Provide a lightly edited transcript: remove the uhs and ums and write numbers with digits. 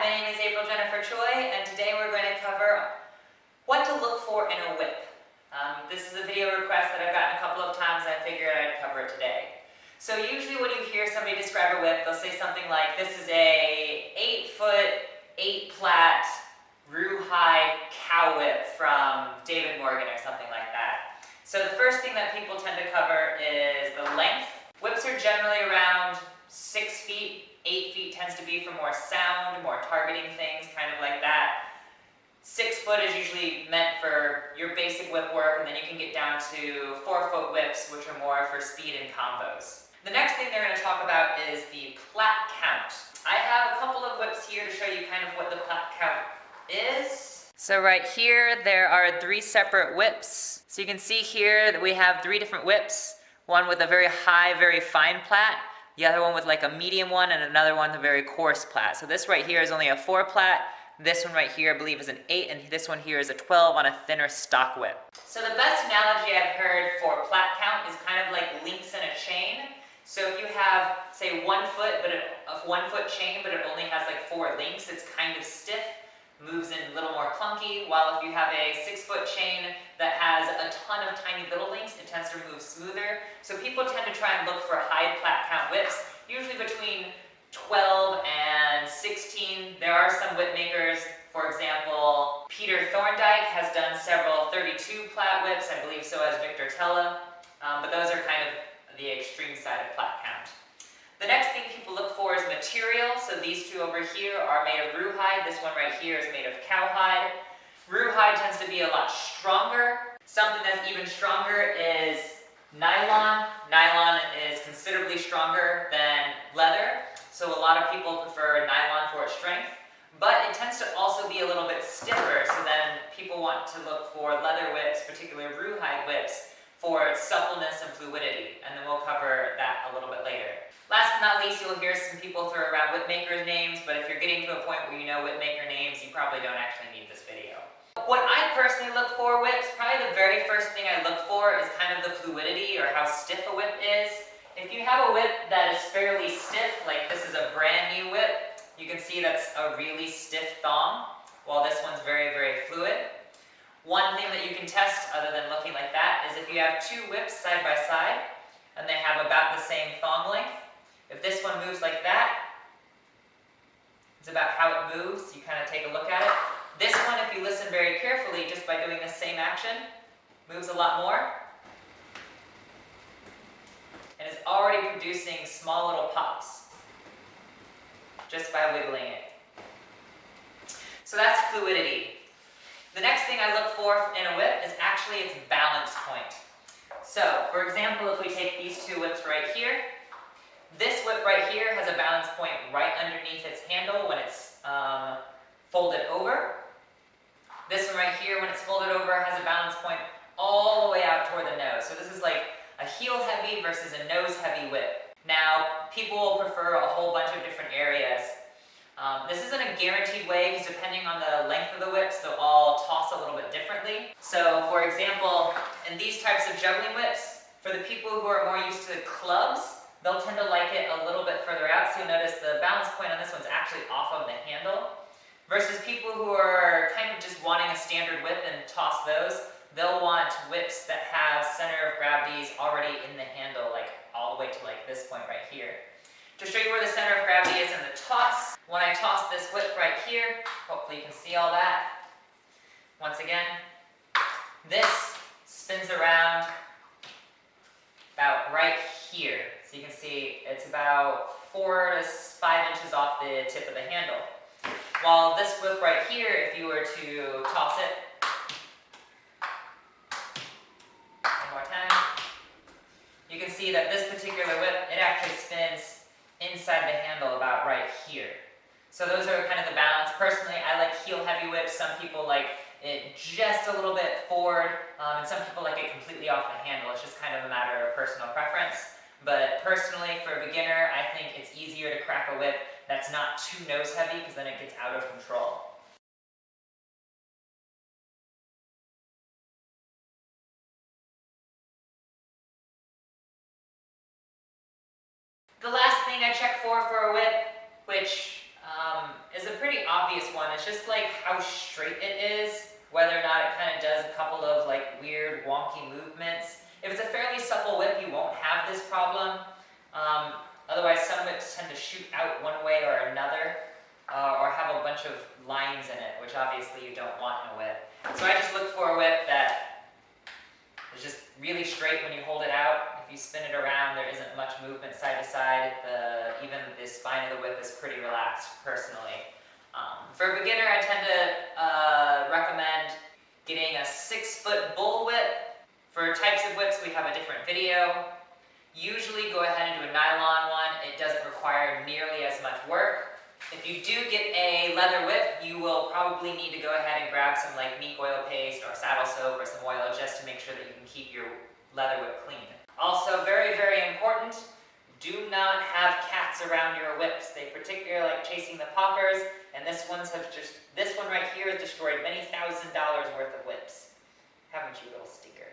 Hi, my name is April Jennifer Choi, and today we're going to cover what to look for in a whip. This is a video request that I've gotten a couple of times, and I figured I'd cover it today. So usually when you hear somebody describe a whip, they'll say something like, this is a 8-foot, 8-plat, rawhide cow whip from David Morgan or something like that. So the first thing that people tend to cover is the length. Whips are generally around 6 feet. 8 feet tends to be for more sound, more targeting things, kind of like that. 6 foot is usually meant for your basic whip work, and then you can get down to 4-foot whips, which are more for speed and combos. The next thing they're going to talk about is the plat count. I have a couple of whips here to show you kind of what the plat count is. So right here, there are 3 separate whips. So you can see here that we have 3 different whips, one with a very high, very fine plat, the other one with like a medium one, and another one with a very coarse plat. So this right here is only a 4 plat, this one right here I believe is an 8, and this one here is a 12 on a thinner stock whip. So the best analogy I've heard for plat count is kind of like links in a chain. So if you have, say, 1 foot, but a 1-foot chain, but it only has like 4 links, it's kind of stiff, moves in a little more clunky, while if you have a 6-foot chain that has a ton of tiny little links, it tends to move smoother. So people tend to try and look for high plat count whips, usually between 12 and 16. There are some whip makers, for example, Peter Thorndike has done several 32 plat whips, I believe so has Victor Tella, but those are kind of the extreme side of plat count. The next thing people look for is material. So these 2 over here are made of rawhide. This one right here is made of cowhide. Rawhide tends to be a lot stronger. Something that's even stronger is nylon. Nylon is considerably stronger than leather. So a lot of people prefer nylon for its strength. But it tends to also be a little bit stiffer. So then people want to look for leather whips, particularly rawhide whips, for its suppleness and fluidity. And then we'll cover that a little bit later. Last but not least, you'll hear some people throw around whip makers' names, but if you're getting to a point where you know whip maker names, you probably don't actually need this video. What I personally look for whips, probably the very first thing I look for is kind of the fluidity or how stiff a whip is. If you have a whip that is fairly stiff, like this is a brand new whip, you can see that's a really stiff thong, while this one's very, very fluid. One thing that you can test other than looking like that is if you have 2 whips side by side and they have about the same thong length. If this one moves like that, it's about how it moves. You kind of take a look at it. This one, if you listen very carefully, just by doing the same action, moves a lot more and is already producing small little pops just by wiggling it. So that's fluidity. The next thing I look for in a whip is actually its balance point. So, for example, if we take these 2 whips right here, this whip right here has a balance point right underneath its handle when it's folded over. This one right here, when it's folded over, has a balance point all the way out toward the nose. So this is like a heel-heavy versus a nose-heavy whip. Now, people will prefer a whole bunch of different areas. This isn't a guaranteed way, because depending on the length of the whips, they'll all toss a little bit differently. So, for example, in these types of juggling whips, for the people who are more used to clubs, they'll tend to like it a little bit further out, so you'll notice the balance point on this one's actually off of the handle. Versus people who are kind of just wanting a standard whip and toss those, they'll want whips that have center of gravities already in the handle, like all the way to like this point right here. To show you where the center of gravity is in the toss, when I toss this whip right here, hopefully you can see all that. Once again, this spins around about right here. So you can see it's about 4 to 5 inches off the tip of the handle. While this whip right here, if you were to toss it, one more time, you can see that this particular whip, it actually spins inside the handle about right here. So those are kind of the balance. Personally, I like heel-heavy whips. Some people like it just a little bit forward, and some people like it completely off the handle. It's just kind of a matter of personal preference. But personally, for a beginner, I think it's easier to crack a whip that's not too nose-heavy, because then it gets out of control. The last thing I check for a whip, which is a pretty pretty obvious one. It's just like how straight it is, whether or not it kind of does a couple of like weird wonky movements. If it's a fairly supple whip, you won't have this problem. Otherwise, some whips tend to shoot out one way or another, or have a bunch of lines in it, which obviously you don't want in a whip. So I just look for a whip that is just really straight when you hold it out. If you spin it around, there isn't much movement side to side. Even the spine of the whip is pretty relaxed, personally. For a beginner, I tend to recommend getting a 6-foot bull whip. For types of whips, we have a different video. Usually go ahead and do a nylon one. It doesn't require nearly as much work. If you do get a leather whip, you will probably need to go ahead and grab some like neat oil paste or saddle soap or some oil just to make sure that you can keep your leather whip clean. Also, very, very important, do not have cats around your whips. They particularly like chasing the poppers, and this one right here has destroyed many $1,000s worth of whips. Haven't you, little stinker?